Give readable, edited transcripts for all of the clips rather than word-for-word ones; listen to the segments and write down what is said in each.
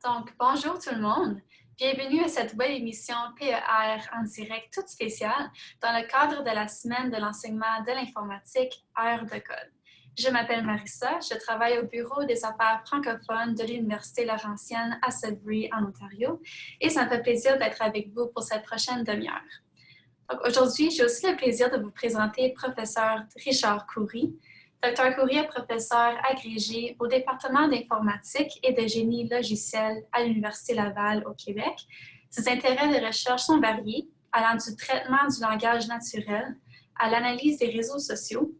Donc, bonjour tout le monde. Bienvenue à cette web émission PER en direct toute spéciale dans le cadre de la semaine de l'enseignement de l'informatique Heures de code. Je m'appelle Marissa, je travaille au bureau des affaires francophones de l'Université Laurentienne à Sudbury, en Ontario, et ça me fait plaisir d'être avec vous pour cette prochaine demi-heure. Donc, aujourd'hui, j'ai aussi le plaisir de vous présenter professeur Richard Coury. Dr. Coury est professeur agrégé au département d'informatique et de génie logiciel à l'Université Laval au Québec. Ses intérêts de recherche sont variés, allant du traitement du langage naturel à l'analyse des réseaux sociaux,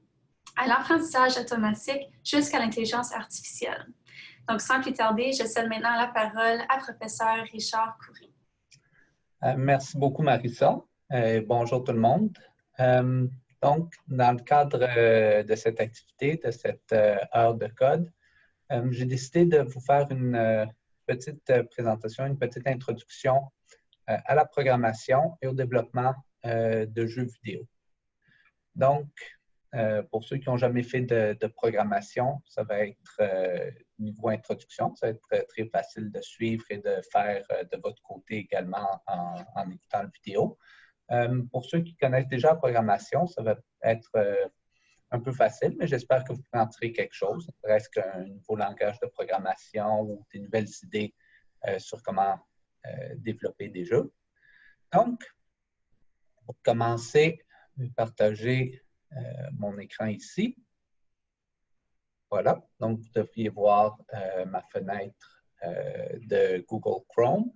à l'apprentissage automatique jusqu'à l'intelligence artificielle. Donc, sans plus tarder, je cède maintenant la parole à professeur Richard Coury. Merci beaucoup, Marissa. Bonjour tout le monde. Donc, dans le cadre de cette activité, de cette heure de code, j'ai décidé de vous faire une petite présentation, une petite introduction à la programmation et au développement de jeux vidéo. Donc, pour ceux qui n'ont jamais fait de programmation, ça va être niveau introduction, ça va être très facile de suivre et de faire de votre côté également en écoutant la vidéo. Pour ceux qui connaissent déjà la programmation, ça va être un peu facile, mais j'espère que vous pouvez en tirer quelque chose, presque un nouveau langage de programmation ou des nouvelles idées sur comment développer des jeux. Donc, pour commencer, je vais partager mon écran ici. Voilà, donc vous devriez voir ma fenêtre de Google Chrome.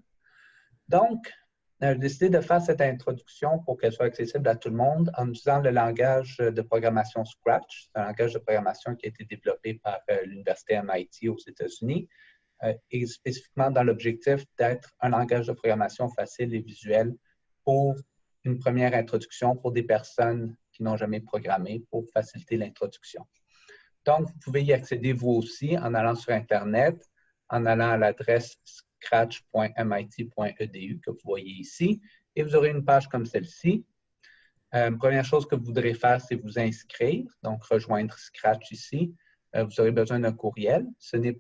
Donc, j'ai décidé de faire cette introduction pour qu'elle soit accessible à tout le monde en utilisant le langage de programmation Scratch. C'est un langage de programmation qui a été développé par l'Université MIT aux États-Unis et spécifiquement dans l'objectif d'être un langage de programmation facile et visuel pour une première introduction pour des personnes qui n'ont jamais programmé pour faciliter l'introduction. Donc, vous pouvez y accéder vous aussi en allant sur Internet, en allant à l'adresse scratch.mit.edu que vous voyez ici, et vous aurez une page comme celle-ci. Première chose que vous voudrez faire, c'est vous inscrire, donc rejoindre Scratch ici. Vous aurez besoin d'un courriel. Je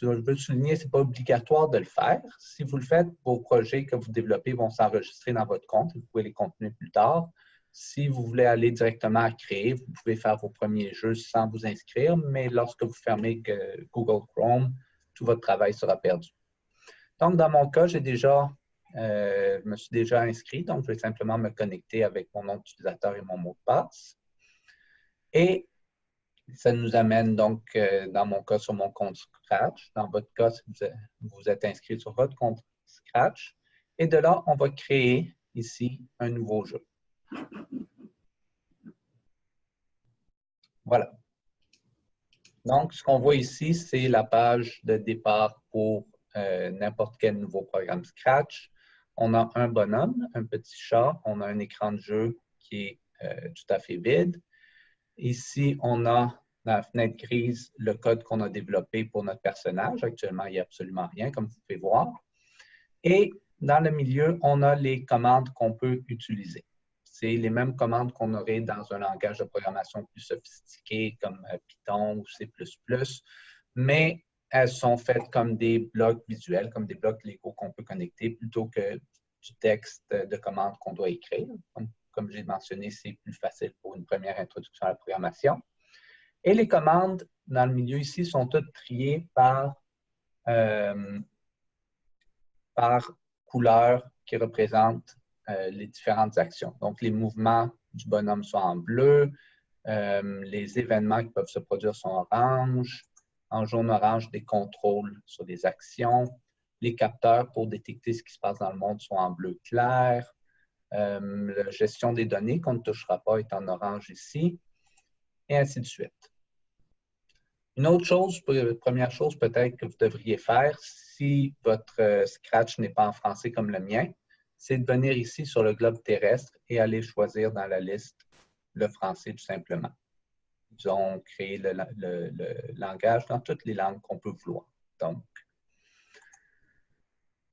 veux souligner, ce n'est pas obligatoire de le faire. Si vous le faites, vos projets que vous développez vont s'enregistrer dans votre compte et vous pouvez les continuer plus tard. Si vous voulez aller directement à créer, vous pouvez faire vos premiers jeux sans vous inscrire, mais lorsque vous fermez Google Chrome, tout votre travail sera perdu. Donc, dans mon cas, je me suis déjà inscrit, donc je vais simplement me connecter avec mon nom d'utilisateur et mon mot de passe. Et ça nous amène donc, dans mon cas, sur mon compte Scratch. Dans votre cas, si vous êtes inscrit sur votre compte Scratch. Et de là, on va créer ici un nouveau jeu. Voilà. Donc, ce qu'on voit ici, c'est la page de départ pour n'importe quel nouveau programme Scratch. On a un bonhomme, un petit chat, on a un écran de jeu qui est tout à fait vide. Ici, on a dans la fenêtre grise le code qu'on a développé pour notre personnage. Actuellement, il n'y a absolument rien, comme vous pouvez voir. Et dans le milieu, on a les commandes qu'on peut utiliser. C'est les mêmes commandes qu'on aurait dans un langage de programmation plus sophistiqué comme Python ou C++, mais elles sont faites comme des blocs visuels, comme des blocs Lego qu'on peut connecter plutôt que du texte de commandes qu'on doit écrire. Comme j'ai mentionné, c'est plus facile pour une première introduction à la programmation. Et les commandes dans le milieu ici sont toutes triées par couleur qui représente les différentes actions. Donc, les mouvements du bonhomme sont en bleu, les événements qui peuvent se produire sont orange, en jaune-orange, des contrôles sur des actions, les capteurs pour détecter ce qui se passe dans le monde sont en bleu clair, la gestion des données qu'on ne touchera pas est en orange ici, et ainsi de suite. Une autre chose, première chose peut-être que vous devriez faire si votre Scratch n'est pas en français comme le mien, c'est de venir ici sur le globe terrestre et aller choisir dans la liste le français tout simplement. Ils ont créé le langage dans toutes les langues qu'on peut vouloir.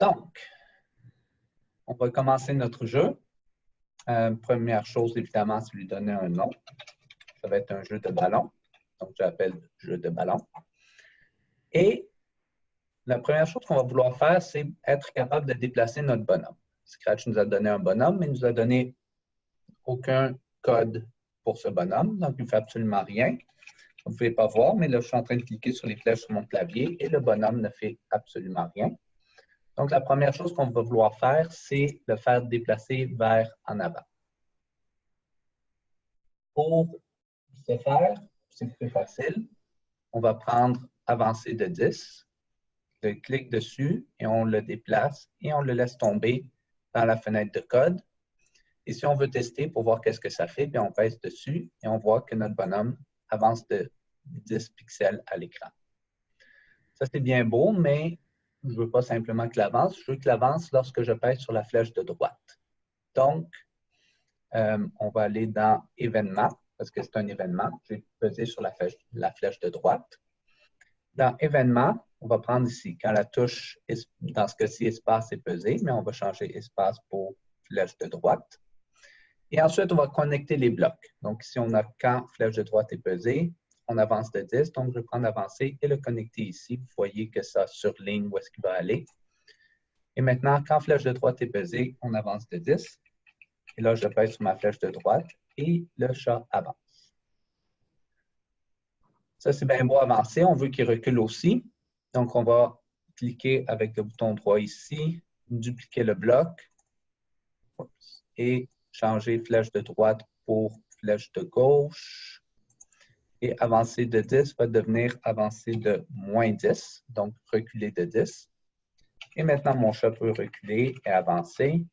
Donc, on va commencer notre jeu. Première chose, évidemment, c'est lui donner un nom. Ça va être un jeu de ballon. Donc, j'appelle jeu de ballon. Et la première chose qu'on va vouloir faire, c'est être capable de déplacer notre bonhomme. Scratch nous a donné un bonhomme, mais il ne nous a donné aucun code pour ce bonhomme, donc il ne fait absolument rien. Vous ne pouvez pas voir, mais là, je suis en train de cliquer sur les flèches sur mon clavier et le bonhomme ne fait absolument rien. Donc, la première chose qu'on va vouloir faire, c'est le faire déplacer vers en avant. Pour ce faire, c'est très facile. On va prendre avancer de 10, je clique dessus et on le déplace et on le laisse tomber dans la fenêtre de code. Et si on veut tester pour voir qu'est-ce que ça fait, bien on pèse dessus et on voit que notre bonhomme avance de 10 pixels à l'écran. Ça, c'est bien beau, mais je ne veux pas simplement qu'il avance. Je veux qu'il avance lorsque je pèse sur la flèche de droite. Donc, on va aller dans « Événements », parce que c'est un événement. J'ai pesé sur la flèche de droite. Dans « Événements », on va prendre ici, quand la touche, dans ce cas-ci, espace est pesé, mais on va changer espace pour flèche de droite. Et ensuite, on va connecter les blocs. Donc, ici, on a quand flèche de droite est pesée, on avance de 10. Donc, je vais prendre avancer et le connecter ici. Vous voyez que ça surligne où est-ce qu'il va aller. Et maintenant, quand flèche de droite est pesée, on avance de 10. Et là, je pèse sur ma flèche de droite et le chat avance. Ça, c'est bien beau avancer. On veut qu'il recule aussi. Donc, on va cliquer avec le bouton droit ici, dupliquer le bloc et changer flèche de droite pour flèche de gauche. Et avancer de 10 va devenir avancer de moins 10, donc reculer de 10. Et maintenant, mon chat peut reculer et avancer.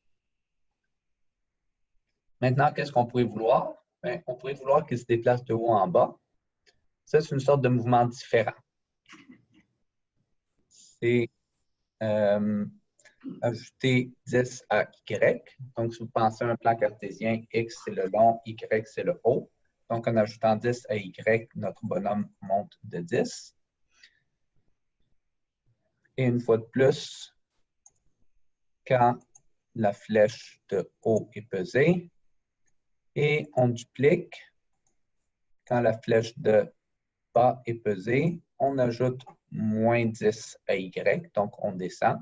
Maintenant, qu'est-ce qu'on pourrait vouloir? Bien, on pourrait vouloir qu'il se déplace de haut en bas. Ça, c'est une sorte de mouvement différent. C'est ajouter 10 à Y. Donc, si vous pensez à un plan cartésien, X, c'est le long, Y, c'est le haut. Donc, en ajoutant 10 à Y, notre bonhomme monte de 10. Et une fois de plus, quand la flèche de haut est pesée, et on duplique, quand la flèche de bas est pesée, on ajoute moins 10 à Y, donc on descend.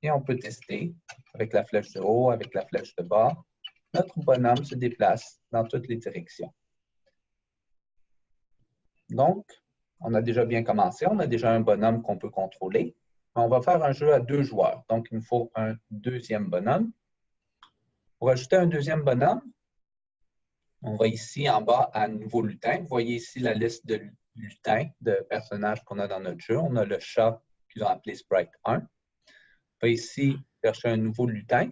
Et on peut tester avec la flèche de haut, avec la flèche de bas. Notre bonhomme se déplace dans toutes les directions. Donc, on a déjà bien commencé. On a déjà un bonhomme qu'on peut contrôler. On va faire un jeu à 2 joueurs. Donc, il nous faut un deuxième bonhomme. Pour ajouter un deuxième bonhomme, on va ici en bas à Nouveau lutin. Vous voyez ici la liste de lutins, de personnages qu'on a dans notre jeu. On a le chat qu'ils ont appelé Sprite 1. On va ici chercher un nouveau lutin.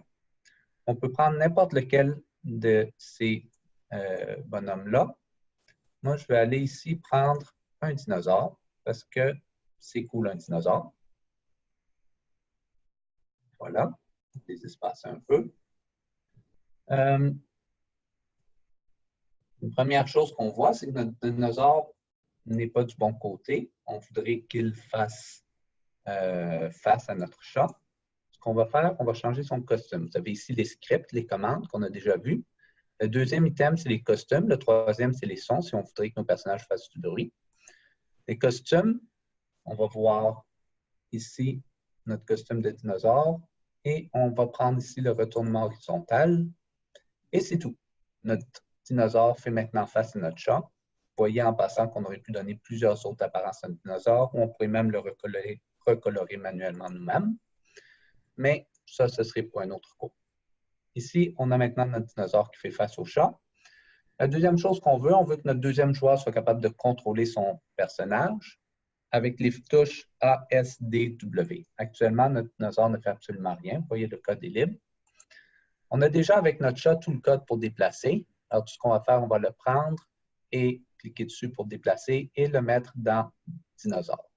On peut prendre n'importe lequel de ces bonhommes-là. Moi, je vais aller ici prendre un dinosaure parce que c'est cool un dinosaure. Voilà, je vais les espacer un peu. Une première chose qu'on voit, c'est que notre dinosaure n'est pas du bon côté. On voudrait qu'il fasse face à notre chat. Ce qu'on va faire, on va changer son costume. Vous avez ici les scripts, les commandes qu'on a déjà vues. Le deuxième item, c'est les costumes. Le troisième, c'est les sons, si on voudrait que nos personnages fassent du bruit. Les costumes, on va voir ici notre costume de dinosaure et on va prendre ici le retournement horizontal. Et c'est tout. Notre dinosaure fait maintenant face à notre chat. Vous voyez en passant qu'on aurait pu donner plusieurs autres apparences à notre dinosaure ou on pourrait même le recolorer manuellement nous-mêmes. Mais ça, ce serait pour un autre cours. Ici, on a maintenant notre dinosaure qui fait face au chat. La deuxième chose qu'on veut, on veut que notre deuxième joueur soit capable de contrôler son personnage avec les touches A, S, D, W. Actuellement, notre dinosaure ne fait absolument rien. Vous voyez, le code est libre. On a déjà avec notre chat tout le code pour déplacer. Alors, tout ce qu'on va faire, on va le prendre et cliquer dessus pour déplacer et le mettre dans dinosaure.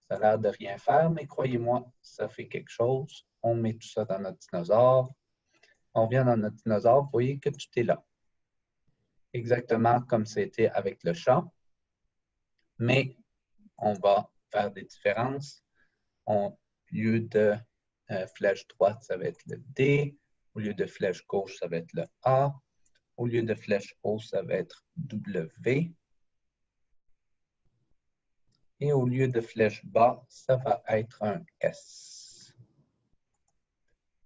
Ça a l'air de rien faire, mais croyez-moi, ça fait quelque chose. On met tout ça dans notre dinosaure. On vient dans notre dinosaure, vous voyez que tout est là. Exactement comme c'était avec le chat. Mais on va faire des différences. Au lieu de flèche droite, ça va être le D. Au lieu de flèche gauche, ça va être le A. Au lieu de flèche haut, ça va être W. Et au lieu de flèche bas, ça va être un S.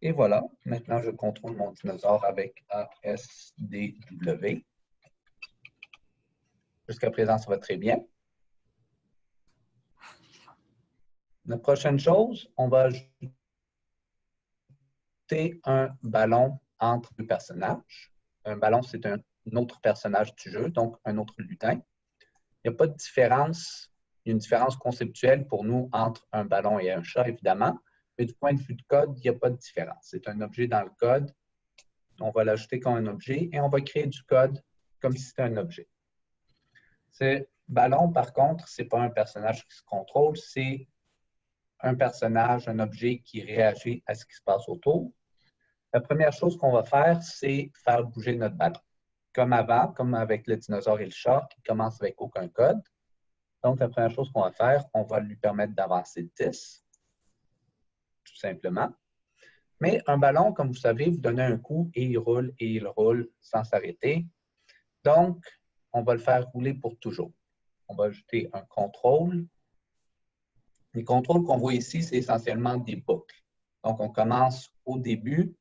Et voilà, maintenant je contrôle mon dinosaure avec ASDW. Jusqu'à présent, ça va très bien. La prochaine chose, on va ajouter un ballon entre deux personnages. Un ballon, c'est un autre personnage du jeu, donc un autre lutin. Il n'y a pas de différence, il y a une différence conceptuelle pour nous entre un ballon et un chat, évidemment, mais du point de vue de code, il n'y a pas de différence. C'est un objet dans le code, on va l'ajouter comme un objet et on va créer du code comme si c'était un objet. Ce ballon, par contre, ce n'est pas un personnage qui se contrôle, c'est un personnage, un objet qui réagit à ce qui se passe autour. La première chose qu'on va faire, c'est faire bouger notre ballon. Comme avant, comme avec le dinosaure et le chat, qui commencent avec aucun code. Donc, la première chose qu'on va faire, on va lui permettre d'avancer de 10, tout simplement. Mais un ballon, comme vous savez, vous donnez un coup et il roule sans s'arrêter. Donc, on va le faire rouler pour toujours. On va ajouter un contrôle. Les contrôles qu'on voit ici, c'est essentiellement des boucles. Donc, on commence au début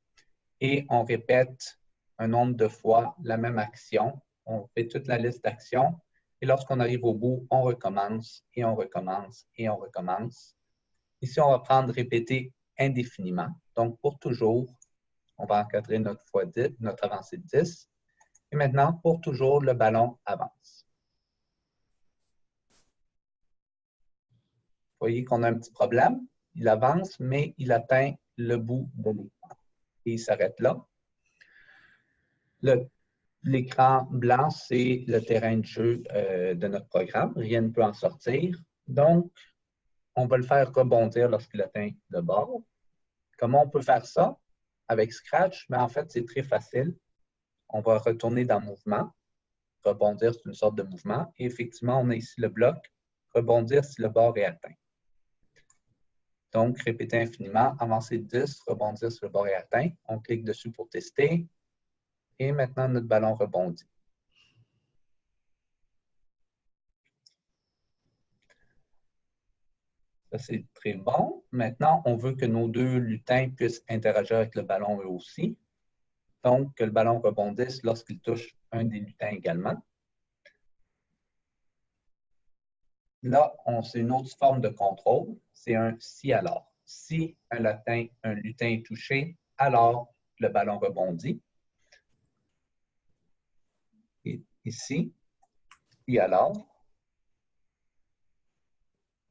et on répète un nombre de fois la même action. On fait toute la liste d'actions. Et lorsqu'on arrive au bout, on recommence et on recommence et on recommence. Ici, on va prendre répéter indéfiniment. Donc, pour toujours, on va encadrer notre fois 10, notre avancée de 10. Et maintenant, pour toujours, le ballon avance. Vous voyez qu'on a un petit problème. Il avance, mais il atteint le bout de l'écran. Et il s'arrête là. L'écran blanc, c'est le terrain de jeu de notre programme. Rien ne peut en sortir. Donc, on va le faire rebondir lorsqu'il atteint le bord. Comment on peut faire ça? Avec Scratch, mais en fait, c'est très facile. On va retourner dans Mouvement. Rebondir, c'est une sorte de mouvement. Et effectivement, on a ici le bloc. Rebondir si le bord est atteint. Donc, répéter infiniment, avancer de 10, rebondir si le bord est atteint. On clique dessus pour tester. Et maintenant, notre ballon rebondit. Ça, c'est très bon. Maintenant, on veut que nos deux lutins puissent interagir avec le ballon eux aussi. Donc, que le ballon rebondisse lorsqu'il touche un des lutins également. Là, c'est une autre forme de contrôle. C'est un si alors. Si un lutin est touché, alors le ballon rebondit. Et ici, si alors.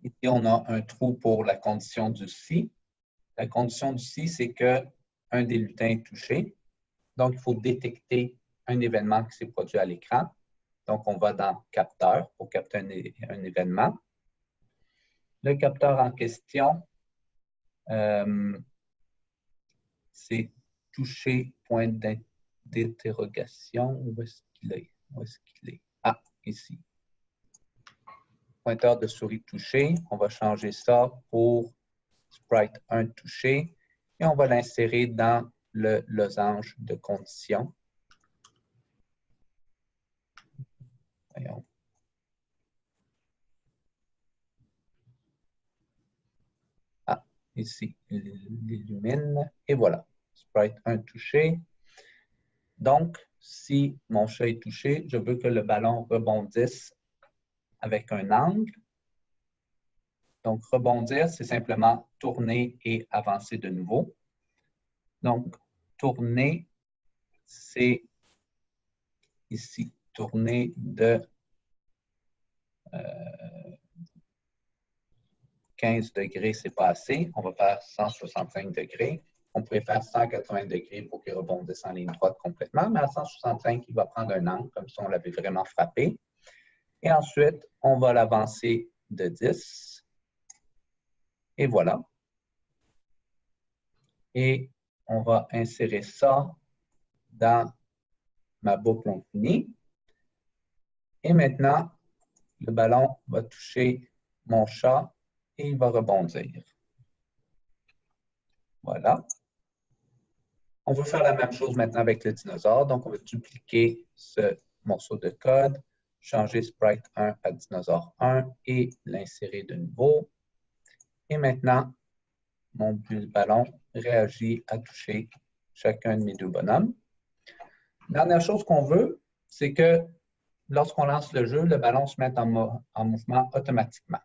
Ici, on a un trou pour la condition du si. La condition du si, c'est qu'un des lutins est touché. Donc, il faut détecter un événement qui s'est produit à l'écran. Donc, on va dans Capteur pour capter un événement. Le capteur en question, c'est toucher point d'interrogation. Où est-ce qu'il est? Où est-ce qu'il est? Ah, ici. Pointeur de souris touché. On va changer ça pour sprite 1 touché. Et on va l'insérer dans le losange de condition. Voyons. Ah, ici, il illumine. Et voilà, sprite 1 touché. Donc, si mon chat est touché, je veux que le ballon rebondisse avec un angle. Donc, rebondir, c'est simplement tourner et avancer de nouveau. Donc, tourner, c'est ici, tourner de 15 degrés, c'est pas assez. On va faire 165 degrés. On pourrait faire 180 degrés pour qu'il rebondisse en ligne droite complètement, mais à 165, il va prendre un angle, comme si on l'avait vraiment frappé. Et ensuite, on va l'avancer de 10. Et voilà. Et on va insérer ça dans ma boucle infinie. Et maintenant, le ballon va toucher mon chat et il va rebondir. Voilà. On va faire la même chose maintenant avec le dinosaure. Donc, on va dupliquer ce morceau de code. changer sprite 1 à dinosaure 1 et l'insérer de nouveau. Et maintenant, mon ballon réagit à toucher chacun de mes deux bonhommes. Dernière chose qu'on veut, c'est que lorsqu'on lance le jeu, le ballon se mette en mouvement automatiquement.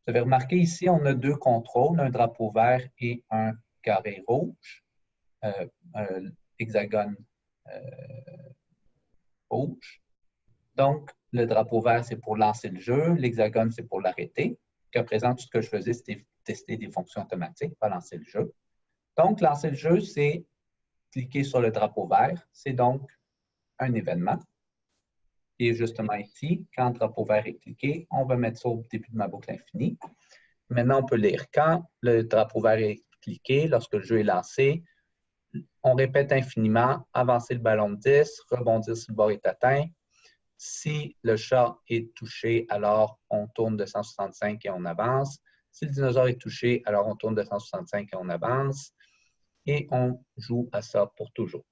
Vous avez remarqué ici, on a deux contrôles, un drapeau vert et un carré rouge, un hexagone rouge. Donc, le drapeau vert, c'est pour lancer le jeu, l'hexagone, c'est pour l'arrêter. Jusqu'à présent, tout ce que je faisais, c'était tester des fonctions automatiques, pas lancer le jeu. Donc, lancer le jeu, c'est cliquer sur le drapeau vert. C'est donc un événement. Et justement ici, quand le drapeau vert est cliqué, on va mettre ça au début de ma boucle infinie. Maintenant, on peut lire quand le drapeau vert est cliqué, lorsque le jeu est lancé. On répète infiniment, avancer le ballon de 10, rebondir si le bord est atteint. Si le chat est touché, alors on tourne de 165 et on avance. Si le dinosaure est touché, alors on tourne de 165 et on avance. Et on joue à ça pour toujours.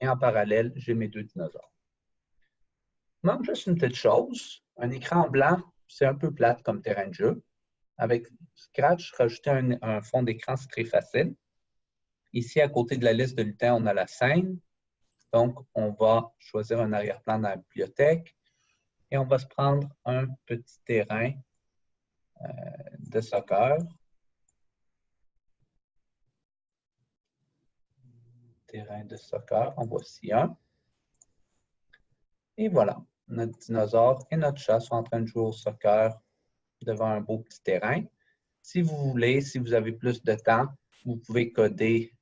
Et en parallèle, j'ai mes deux dinosaures. Il manque juste une petite chose. Un écran blanc, c'est un peu plate comme terrain de jeu. Avec Scratch, rajouter un fond d'écran, c'est très facile. Ici, à côté de la liste de lutins, on a la scène. Donc, on va choisir un arrière-plan dans la bibliothèque et on va se prendre un petit terrain de soccer. Terrain de soccer, en voici un. Et voilà, notre dinosaure et notre chat sont en train de jouer au soccer devant un beau petit terrain. Si vous voulez, si vous avez plus de temps, vous pouvez coder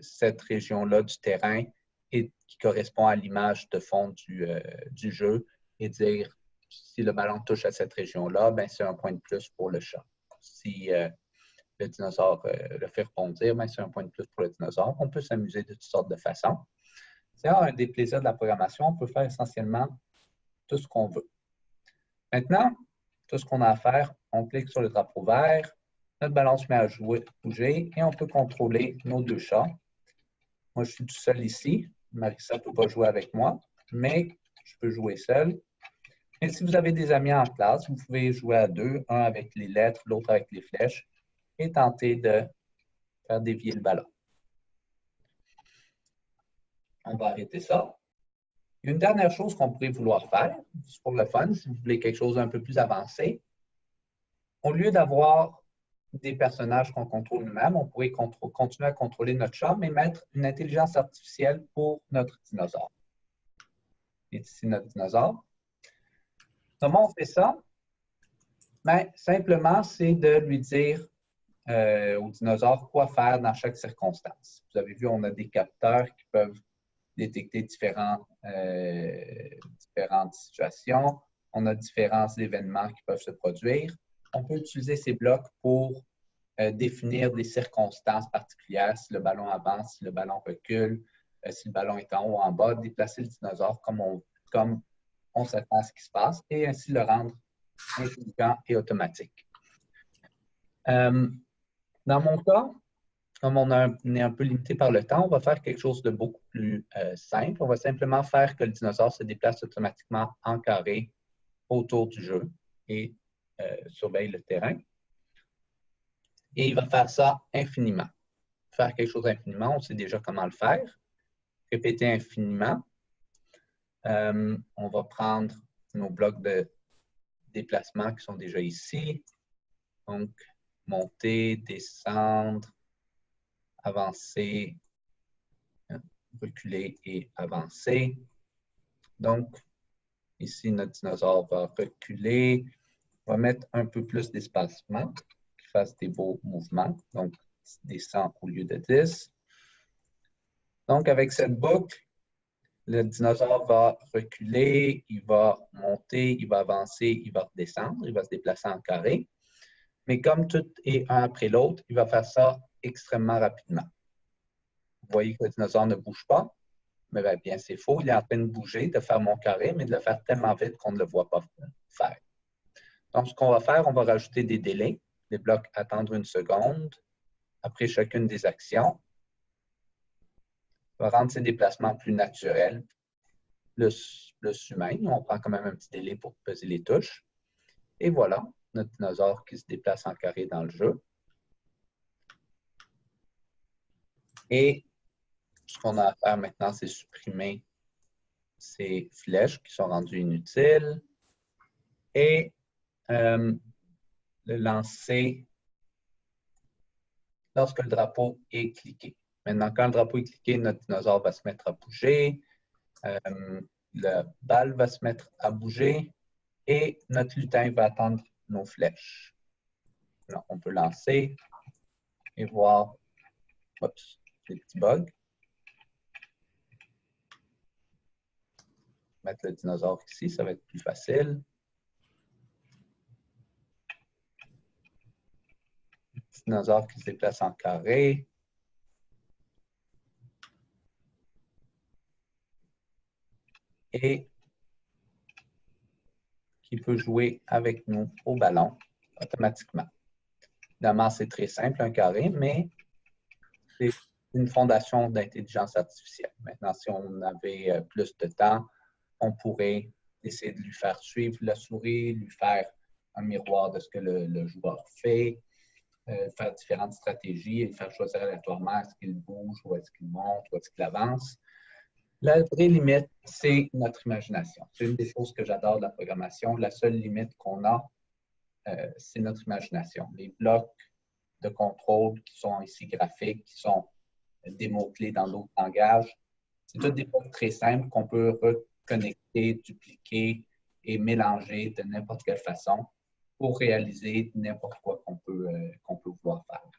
cette région-là du terrain et qui correspond à l'image de fond du jeu et dire si le ballon touche à cette région-là, ben, c'est un point de plus pour le chat. Si le dinosaure le fait rebondir, ben, c'est un point de plus pour le dinosaure. On peut s'amuser de toutes sortes de façons. C'est un des plaisirs de la programmation. On peut faire essentiellement tout ce qu'on veut. Maintenant, tout ce qu'on a à faire, on clique sur le drapeau vert, notre ballon se met à bouger et on peut contrôler nos deux chats. Moi, je suis tout seul ici. Marissa ne peut pas jouer avec moi, mais je peux jouer seul. Et si vous avez des amis en classe, vous pouvez jouer à deux, un avec les lettres, l'autre avec les flèches, et tenter de faire dévier le ballon. On va arrêter ça. Une dernière chose qu'on pourrait vouloir faire, c'est pour le fun, si vous voulez quelque chose d'un peu plus avancé, au lieu d'avoir des personnages qu'on contrôle nous-mêmes, on pourrait continuer à contrôler notre chat, mais mettre une intelligence artificielle pour notre dinosaure. Et ici notre dinosaure. Comment on fait ça? Bien, simplement, c'est de lui dire au dinosaure quoi faire dans chaque circonstance. Vous avez vu, on a des capteurs qui peuvent détecter différentes situations. On a différents événements qui peuvent se produire. On peut utiliser ces blocs pour définir des circonstances particulières, si le ballon avance, si le ballon recule, si le ballon est en haut ou en bas, déplacer le dinosaure comme on s'attend à ce qui se passe et ainsi le rendre intelligent et automatique. Dans mon cas, comme on est un peu limité par le temps, on va faire quelque chose de beaucoup plus simple. On va simplement faire que le dinosaure se déplace automatiquement en carré autour du jeu et surveille le terrain. Et il va faire ça infiniment. Faire quelque chose infiniment, on sait déjà comment le faire. Répéter infiniment. On va prendre nos blocs de déplacement qui sont déjà ici. Donc, monter, descendre, avancer, reculer et avancer. Donc, ici, notre dinosaure va reculer. On va mettre un peu plus d'espacement, qu'il fasse des beaux mouvements. Donc, des 100 au lieu de 10. Donc, avec cette boucle, le dinosaure va reculer, il va monter, il va avancer, il va redescendre, il va se déplacer en carré. Mais comme tout est un après l'autre, il va faire ça extrêmement rapidement. Vous voyez que le dinosaure ne bouge pas, mais bien c'est faux. Il est en train de bouger, de faire mon carré, mais de le faire tellement vite qu'on ne le voit pas faire. Donc, ce qu'on va faire, on va rajouter des délais, des blocs attendre 1 seconde après chacune des actions. On va rendre ces déplacements plus naturels. Le plus humain. On prend quand même un petit délai pour peser les touches. Et voilà, notre dinosaure qui se déplace en carré dans le jeu. Et ce qu'on a à faire maintenant, c'est supprimer ces flèches qui sont rendues inutiles et le lancer lorsque le drapeau est cliqué. Maintenant, quand le drapeau est cliqué, notre dinosaure va se mettre à bouger, la balle va se mettre à bouger et notre lutin va attendre nos flèches. Alors, on peut lancer et voir des petits bugs. Mettre le dinosaure ici, ça va être plus facile. Le dinosaure qui se déplace en carré. Et qui peut jouer avec nous au ballon automatiquement. Évidemment, c'est très simple, un carré, mais c'est une fondation d'intelligence artificielle. Maintenant, si on avait plus de temps, on pourrait essayer de lui faire suivre la souris, lui faire un miroir de ce que le joueur fait, faire différentes stratégies et le faire choisir aléatoirement est-ce qu'il bouge, ou est-ce qu'il monte, ou est-ce qu'il avance. La vraie limite, c'est notre imagination. C'est une des choses que j'adore de la programmation. La seule limite qu'on a, c'est notre imagination. Les blocs de contrôle qui sont ici graphiques, qui sont des mots-clés dans d'autres langages, c'est tous des blocs très simples qu'on peut reconnecter, dupliquer et mélanger de n'importe quelle façon pour réaliser n'importe quoi qu'on peut vouloir faire.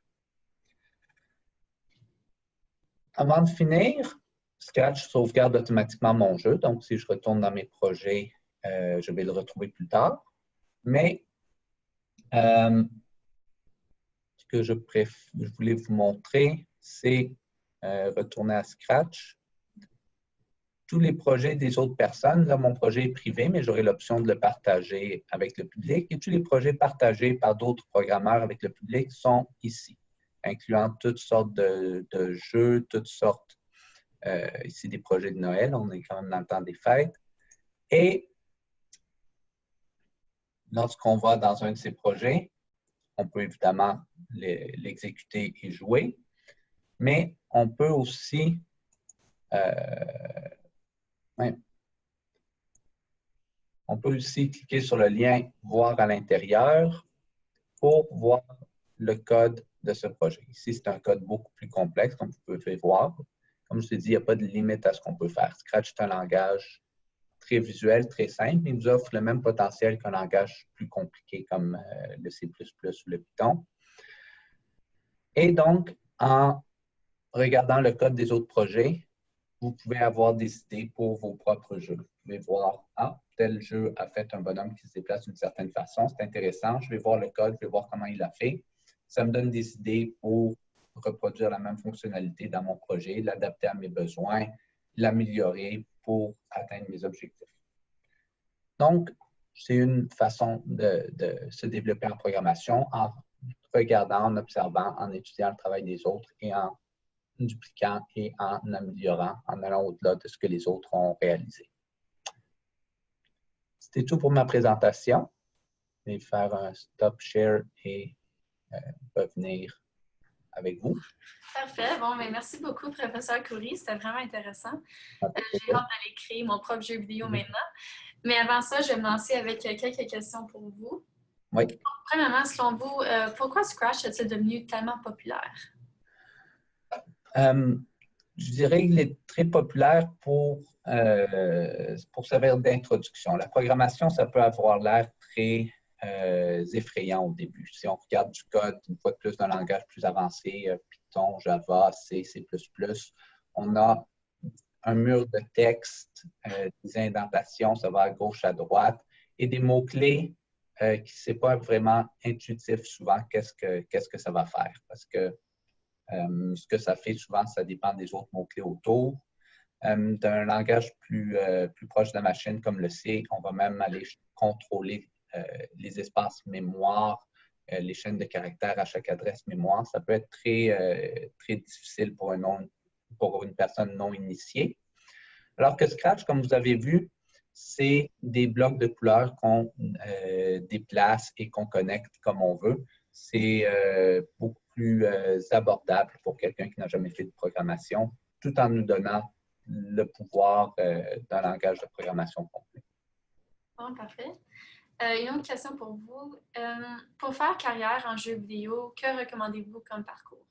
Avant de finir, Scratch sauvegarde automatiquement mon jeu. Donc, si je retourne dans mes projets, je vais le retrouver plus tard. Mais ce que je voulais vous montrer, c'est retourner à Scratch. Tous les projets des autres personnes, là, mon projet est privé, mais j'aurai l'option de le partager avec le public. Et tous les projets partagés par d'autres programmeurs avec le public sont ici, incluant toutes sortes de jeux, toutes sortes, ici des projets de Noël, on est quand même dans le temps des fêtes. Et lorsqu'on va dans un de ces projets, on peut évidemment l'exécuter et jouer, mais on peut aussi cliquer sur le lien « Voir à l'intérieur » pour voir le code de ce projet. Ici, c'est un code beaucoup plus complexe, comme vous pouvez voir. Comme je vous ai dit, il n'y a pas de limite à ce qu'on peut faire. Scratch est un langage très visuel, très simple, mais il nous offre le même potentiel qu'un langage plus compliqué comme le C++ ou le Python. Et donc, en regardant le code des autres projets, vous pouvez avoir des idées pour vos propres jeux. Vous pouvez voir, ah, tel jeu a fait un bonhomme qui se déplace d'une certaine façon, c'est intéressant, je vais voir le code, je vais voir comment il l'a fait. Ça me donne des idées pour reproduire la même fonctionnalité dans mon projet, l'adapter à mes besoins, l'améliorer pour atteindre mes objectifs. Donc, c'est une façon de se développer en programmation en regardant, en observant, en étudiant le travail des autres et en dupliquant et en améliorant, en allant au-delà de ce que les autres ont réalisé. C'était tout pour ma présentation. Je vais faire un stop share et revenir avec vous. Parfait. Bon, mais merci beaucoup, professeur Khoury. C'était vraiment intéressant. J'ai hâte d'aller créer mon propre jeu vidéo maintenant. Mais avant ça, je vais me lancer avec quelques questions pour vous. Oui. Premièrement, selon vous, pourquoi Scratch est-il devenu tellement populaire? Je dirais qu'il est très populaire pour servir d'introduction. La programmation, ça peut avoir l'air très effrayant au début. Si on regarde du code, une fois de plus, d'un langage plus avancé, Python, Java, C, C++, on a un mur de texte, des indentations, ça va à gauche, à droite, et des mots-clés qui ne sont pas vraiment intuitifs souvent qu'est-ce que ça va faire. Parce que ce que ça fait souvent, ça dépend des autres mots-clés autour. D'un langage plus proche de la machine comme le C, on va même aller contrôler les espaces mémoire, les chaînes de caractères à chaque adresse mémoire. Ça peut être très difficile pour une personne non initiée. Alors que Scratch, comme vous avez vu, c'est des blocs de couleurs qu'on déplace et qu'on connecte comme on veut. C'est beaucoup plus abordable pour quelqu'un qui n'a jamais fait de programmation, tout en nous donnant le pouvoir d'un langage de programmation complet. Bon, parfait. Une autre question pour vous. Pour faire carrière en jeux vidéo, que recommandez-vous comme parcours?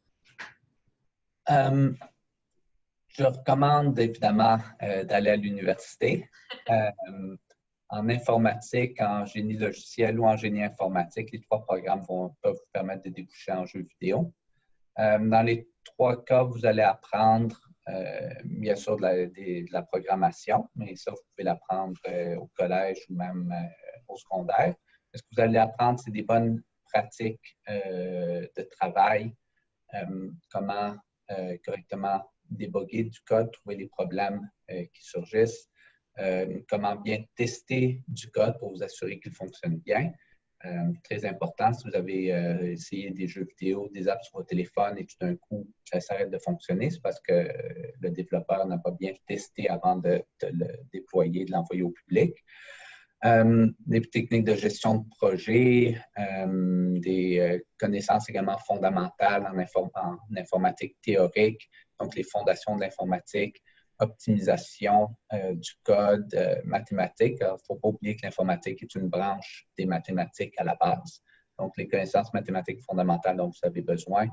Je recommande évidemment d'aller à l'université. En informatique, en génie logiciel ou en génie informatique, les trois programmes peuvent vous permettre de déboucher en jeux vidéo. Dans les trois cas, vous allez apprendre bien sûr de la programmation, mais ça, vous pouvez l'apprendre au collège ou même au secondaire. Ce que vous allez apprendre, c'est des bonnes pratiques de travail, comment correctement déboguer du code, trouver les problèmes qui surgissent, comment bien tester du code pour vous assurer qu'il fonctionne bien. Très important, si vous avez essayé des jeux vidéo, des apps sur votre téléphone et tout d'un coup, ça s'arrête de fonctionner, c'est parce que le développeur n'a pas bien testé avant de le déployer, de l'envoyer au public. Des techniques de gestion de projet, des connaissances également fondamentales en informatique théorique, donc les fondations de l'informatique, optimisation du code mathématique. Il ne faut pas oublier que l'informatique est une branche des mathématiques à la base. Donc, les connaissances mathématiques fondamentales dont vous avez besoin.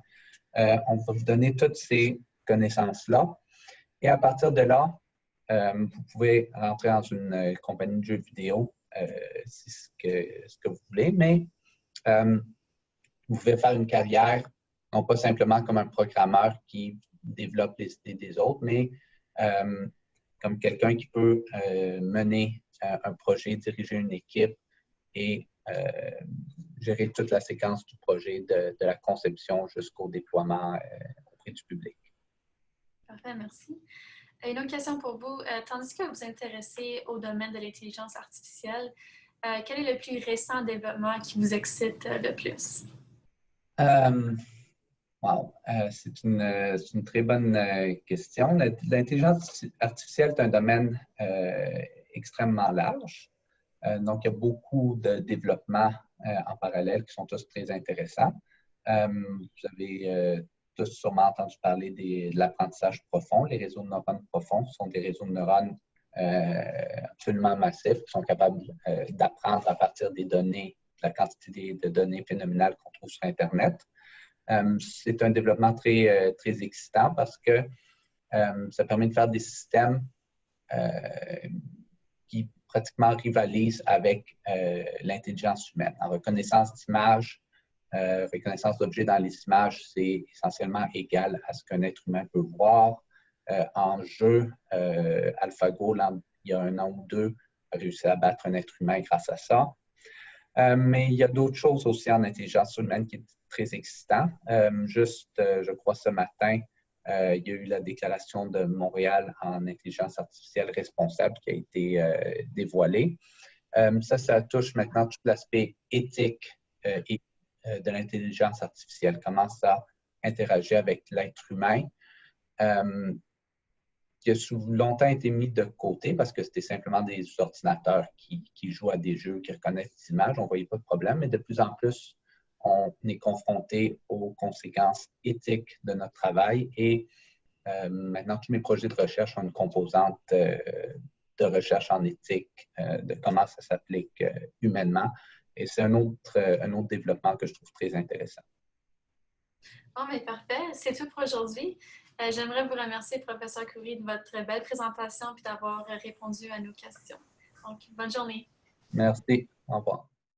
On va vous donner toutes ces connaissances-là. Et à partir de là, vous pouvez rentrer dans une compagnie de jeux vidéo, c'est ce que vous voulez, mais vous pouvez faire une carrière, non pas simplement comme un programmeur qui développe les idées des autres, mais comme quelqu'un qui peut mener un projet, diriger une équipe et gérer toute la séquence du projet, de la conception jusqu'au déploiement auprès du public. Parfait, merci. Une autre question pour vous. Tandis que vous vous intéressez au domaine de l'intelligence artificielle, quel est le plus récent développement qui vous excite le plus? Wow. C'est une très bonne question. L'intelligence artificielle est un domaine extrêmement large. Donc, il y a beaucoup de développements en parallèle qui sont tous très intéressants. Vous avez tous sûrement entendu parler de l'apprentissage profond. Les réseaux de neurones profonds sont des réseaux de neurones absolument massifs qui sont capables d'apprendre à partir des données, de la quantité de données phénoménales qu'on trouve sur Internet. C'est un développement très, très excitant parce que ça permet de faire des systèmes qui pratiquement rivalisent avec l'intelligence humaine. En reconnaissance d'images, reconnaissance d'objets dans les images, c'est essentiellement égal à ce qu'un être humain peut voir. En jeu, AlphaGo, il y a un an ou deux, a réussi à battre un être humain grâce à ça. Mais il y a d'autres choses aussi en intelligence humaine qui est très excitant. Je crois ce matin, il y a eu la déclaration de Montréal en intelligence artificielle responsable qui a été dévoilée. Ça touche maintenant tout l'aspect éthique et de l'intelligence artificielle, comment ça interagit avec l'être humain, qui a longtemps été mis de côté parce que c'était simplement des ordinateurs qui jouent à des jeux, qui reconnaissent des images, on ne voyait pas de problème, mais de plus en plus, on est confronté aux conséquences éthiques de notre travail et maintenant, tous mes projets de recherche ont une composante de recherche en éthique, de comment ça s'applique humainement. Et c'est un autre développement que je trouve très intéressant. Bon, mais parfait. C'est tout pour aujourd'hui. J'aimerais vous remercier, professeur Khoury, de votre belle présentation et d'avoir répondu à nos questions. Donc, bonne journée. Merci. Au revoir.